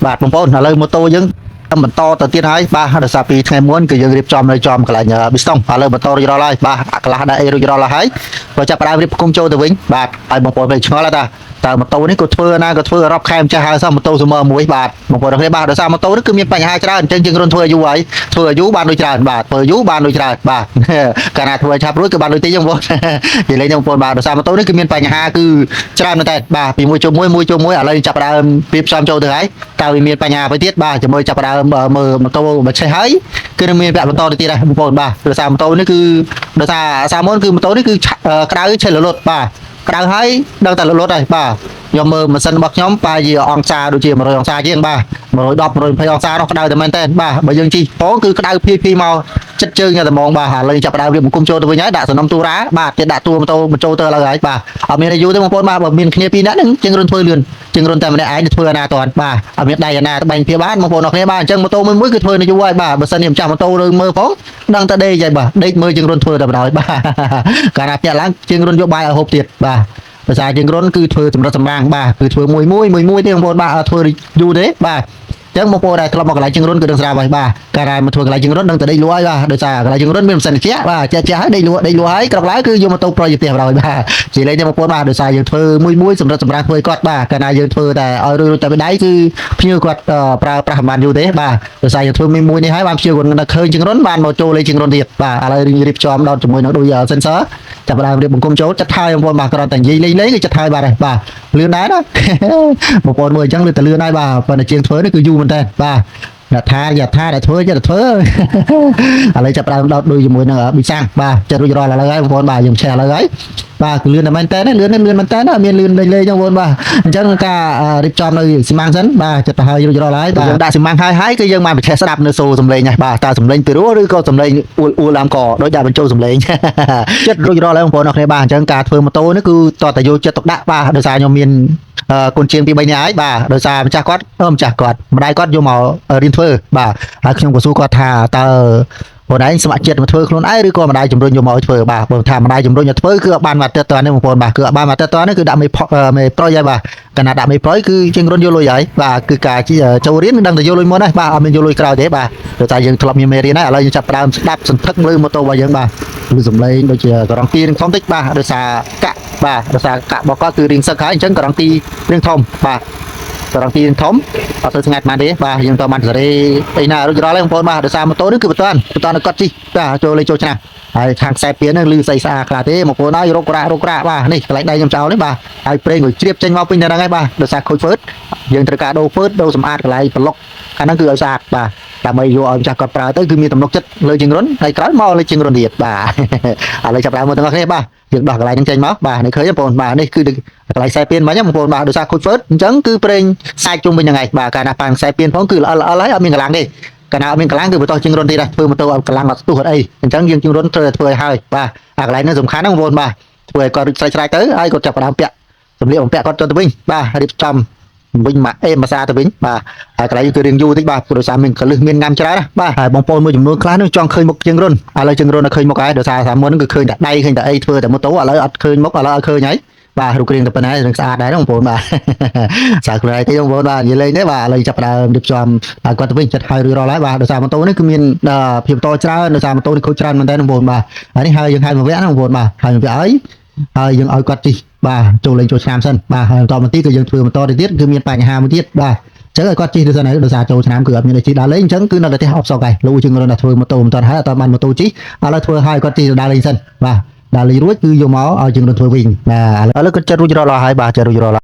បាទបងប្អូនឥឡូវម៉ូតូយើងបន្តទៅទៀតហើយបាទដោយសារពីថ្ងៃមុនគឺយើងរៀបចំនៅចំកន្លែងប៊ីស្តុងឥឡូវម៉ូតូរួចរាល់ហើយបាទអាកន្លះដែរអីរួចរាល់ហើយបើចាប់ផ្ដើមរៀបគុំចូលទៅវិញបាទហើយបងប្អូនមិនឆ្ងល់ទេតើម៉ូតូនេះក៏ធ្វើណាក៏ធ្វើរាប់ខែម្ចាស់ហើយសោះម៉ូតូសម័យមួយបាទបងប្អូនគ្នាបាទដោយសារម៉ូតូនេះគឺមានបញ្ហាច្រើនអញ្ចឹងយើងរុនធ្វើយូរហើយធ្វើយូរបានដូចច្រើនបាទធ្វើយូរបានដូចច្រើនបាទកាលណាធ្វើឆាប់រួចគឺបានដូចទីចឹងបងនិយាយលេងបងប្អូនបាទដោយសារម៉ូតូនេះគឺមានបញ្ហាគឺច្រើនមែនតើបាទពីមួយជុំមួយឥឡូវចាប់ផ្ដើមពីផ្សំចូលទៅហើយតើវាមានបញ្ហាអ្វីទៀតបាទជាមួយចាប់ផ្ដើមមើលម៉ូតូមកឆេះហើយគឺនឹងមានវគ្គបន្តទៅទៀតដែរបងប្អូនបាទដោយសារម៉ូតូនេះគឺដោយសារសាមុនគឺម៉ូតូនេះគឺក្តៅឆេះលលត់បាទក្តៅហើយដឹងតែលលត់ហើយបាទខ្ញុំមើលម៉ាស៊ីនរបស់ខ្ញុំប្រហែលជាអង្សាដូចជា100អង្សាជាងបាទ110 120អង្សានោះក្តៅតែមែនតើបាទបើយើងជិះផងគឺក្តៅភីមកចិត្តជើងតែហ្មងបាទឥឡូវចាប់ផ្ដើមរៀបគុំចូលទៅវិញហើយដាក់សំណុំទូរ៉ាបាទទៀតដាក់តួម៉ូតូបញ្ចូលទៅឥឡូវហើយបាទអត់មានរយូរទេបងប្អូនបាទបើមានគ្នាពីរនាក់ហ្នឹងជាងរុនធ្វើលឿនជាងរុនតែម្នាក់ឯងទៅធ្វើអាណាតន់បាទអត់មានដៃអាណាទៅបាញ់ពីបានបងប្អូនអរគ្នាបាទអញ្ចឹងម៉ូតូមួយគឺធ្វើនៅយូរហើយបាទបើសិនជាម្ចាស់ម៉ូតូលើមើលផងដឹងតែដេកហើយបាទដេកមើលជាងរុនធ្វើតែបណ្ដោយបាទកាលណាភ្ញាក់ឡើងជាងរុនយកបាយឲ្យហូបទៀតបាទភាសាជាងរុនគឺធ្វើសម្រិតសម្រាំងបាទគឺធ្វើមួយទេបងប្អូនបាទធ្វើយូរទេបាទចឹងបងប្អូនដែលធ្លាប់មកកន្លែងជើងរុនគឺដឹងស្រាប់ហើយបាទកាលណាមកធ្វើកន្លែងជើងរុនដឹងតែដេកលក់ហើយបាទដោយសារកន្លែងជើងរុនមានម៉ាស៊ីនជែកបាទជែកហើយដេកលក់ហើយក្រោកឡើងគឺយកម៉ូតូប្រុយទៅផ្ទះបណ្ដោយបាទជាលេងទេបងប្អូនបាទដោយសារយើងធ្វើមួយសម្រាប់សម្រាប់ធ្វើគាត់បាទកាលណាយើងធ្វើតែឲ្យរួចតែដៃគឺភ្ញៀវគាត់ប្រើប្រាស់មិនបានយូរទេបាទដោយសារយើងធ្វើមួយនេះហើយបានភ្ញៀវគាត់នៅឃើញជើងរុនបានមកចូលលេងជើងរុនទៀតបាទឥឡូវរៀបចំដល់ជាមួយនឹងដូច sensor ចាប់ដើមរៀបបង្គំចូលចិត្តហើយបងប្អូនបាទគ្រាន់តែនិយាយលេងគឺចិត្តហើយបាទបាទលឿនដែរណាបងប្អូនមើលអញ្ចឹងលឿនតែលឿនហើយបាទប៉ុន្តែជាងធ្វើនេះគឺយូរមែនតើបាទអ្នកថាតែធ្វើចិត្តធ្វើឥឡូវចាប់ដើមដោតដូចជាមួយនឹងប៊ីសាំងបាទចិត្តរួចរាល់ឥឡូវហើយបងប្អូនបាទយើងឆេះឥឡូវហើយបាទគឺលឿនតែមែនតើលឿនមែនតើមានលឿនលេងចឹងបងប្អូនបាទអញ្ចឹងការរៀបចំនៅស៊ីម៉ាំងសិនបាទចិត្តទៅហើយរួចរាល់ហើយបាទយើងដាក់ស៊ីម៉ាំងហើយគឺយើងបានបញ្ឆេះស្ដាប់នៅសូរសំឡេងហ្នឹងបាទតើសំឡេងពីរោះឬក៏សំឡេងអួលឡើងកដោយដាក់បញ្ចូលសំឡេងចិត្តរួចរាល់ហើយបងប្អូនអរគ្នាបាទអញ្ចឹងការធ្វើម៉ូតូនេះគឺតតែយកចិត្តទុកដាក់បាទដោយសារខ្ញុំមានគុណជាងពី3នាក់ហើយបាទដោយសារម្ចាស់គាត់ម្ដាយគាត់យកមករៀនធ្វើបាទហើយខ្ញុំក៏សួរគាត់ថាតើបងឯងស្ម័គ្រចិត្តមកធ្វើខ្លួនឯងឬក៏ម្ដាយជំរុញយកមកឲ្យធ្វើបាទបើថាម្ដាយជំរុញឲ្យធ្វើគឺអត់បានមកទឹកតនេះបងប្អូនបាទគឺអត់បានមកទឹកតនេះគឺដាក់មេប្រុយហើយបាទកាលណាដាក់មេប្រុយគឺជាងរុនយកលុយហើយបាទគឺការចូលរៀនមិនដឹងតែយកលុយមុនហើយបាទអត់មានយកលុយក្រោយទេបាទដោយតែយើងធ្លាប់មានមេរៀនហើយឥឡូវយើងចាប់ផ្ដើមស្ដាប់សន្ធឹកលើម៉ូតូរបស់យើងបាទគឺសំឡេងដូចជាករងទីនឹងធំតិចបាទដោយសារកាក់បាទដោយសារកាក់របស់គាត់គឺរៀងសឹកហើយអញ្ចឹងករងទីរៀងធំបាទករងទីធំអត់ទៅស្ងាត់បានទេបាទយើងតបានសេរីអីណារួចរាល់ហើយបងប្អូនបាទដោយសារម៉ូតូនេះគឺបន្តឲ្យគាត់ជីបាទចូលឆ្នាំហើយខាងខ្សែពៀនហ្នឹងលឺស្អីស្អាតខ្លះទេបងប្អូនហើយរករ៉ាបាទនេះកន្លែងដៃខ្ញុំចោលនេះបាទហើយប្រេងក៏ជ្រាបចេញមកពេញតែហ្នឹងហើយបាទដោយសារខូចហ្វឺតយើងត្រូវការដូរហ្វឺតដូរសម្អាតកន្លែងប្លុកខាងហ្នឹងគឺឲ្យស្អាតបាទដើម្បីយកឲ្យម្ចាស់គាត់ប្រើទៅគឺមានទំនុកចិត្តលើជាងរុនហើយក្រោយមកលើជាងរុនទៀតបាទឥឡូវចាប់ដើមមើលទាំងអស់គ្នាបាទយើងដោះកន្លែងហ្នឹងចេញមកបាទនេះឃើញបងប្អូនបាទនេះគឺកន្លែងខ្សែពៀនមិញបងប្អូនបាទដោយសារខូចហ្វឺតអញ្ចឹងគឺប្រេងសាច់ជុំវិញហ្នឹងហើយបាទកាលណាប៉ាងខ្សែពៀនផងគឺល្អហើយអត់មានកម្លាំងទេកាលណាអត់មានកម្លាំងគឺបន្តជាងរុនទៀតដែរធ្វើម៉ូតូឲ្យកម្លាំងអត់ស្ទុះអត់អីអញ្ចឹងយើងជាងរុនត្រូវតែធ្វើឲ្យហើយបាទអាកន្លែងហ្នឹងសំខាន់ណាស់បងប្អូនបាទធ្វើឲ្យគាត់ស្រេចទៅហើយគាត់ចាប់ផ្ដើមពាក់សម្លៀកបំពាក់គាត់ចុះទៅវិញបាទរៀបចំវិញមកភាសាទៅវិញបាទហើយកន្លែងគឺរៀងយូរតិចបាទដោយសារមានកលឹះមានងាំច្រើនណាបាទហើយបងប្អូនមួយចំនួនខ្លះនឹងចង់ឃើញមុខជាងរុនឥឡូវជាងរុននៅឃើញមុខហើយដោយសារថាមុនគឺឃើញតែដៃឃើញតែអីធ្វើតែម៉ូតូឥឡូវអត់ឃើញមុខឥឡូវអត់ឃើញហើយបាទរូបរាងតែប៉ុណ្ណានឹងស្អាតដែរបងប្អូនបាទសារខ្លួនឯងទេបងប្អូនបាទនិយាយលេងទេបាទឥឡូវចាប់ដើមរៀបចំឲ្យគាត់ទៅវិញចិត្តហើយរួចរាល់ហើយបាទដោយសារម៉ូតូនេះគឺមានភាពតច្រើនដោយសារម៉ូតូនេះខូចច្រើនមែនតើបងប្អូនបាទហើយនេះហើយយើងហៅមកវគ្គណាបងប្អូនបាទហើយមកវគ្គហើយយើងឲ្យគាត់ជិះបាទចូលលេងចូលឆ្នាំសិនបាទហើយបន្តមកទីគឺយើងធ្វើបន្តទៅទៀតគឺមានបញ្ហាមួយទៀតបាទអញ្ចឹងឲ្យគាត់ជិះទៅសិនហើយដោយសារចូលឆ្នាំគឺអត់មានជិះដើរលេងអញ្ចឹងគឺនៅតែផ្ទះអបសក់ហើយលោកជាងរត់តែធ្វើម៉ូតូមិនតាន់ហើយអត់បានម៉ូតូជិះឥឡូវធ្វើឲ្យគាត់ជិះដើរលេងសិនបាទដើរលេងរួចគឺយកមកឲ្យជាងរត់ធ្វើវិញបាទឥឡូវគាត់ចិត្តរួចរាល់ហើយបាទចិត្តរួចរាល់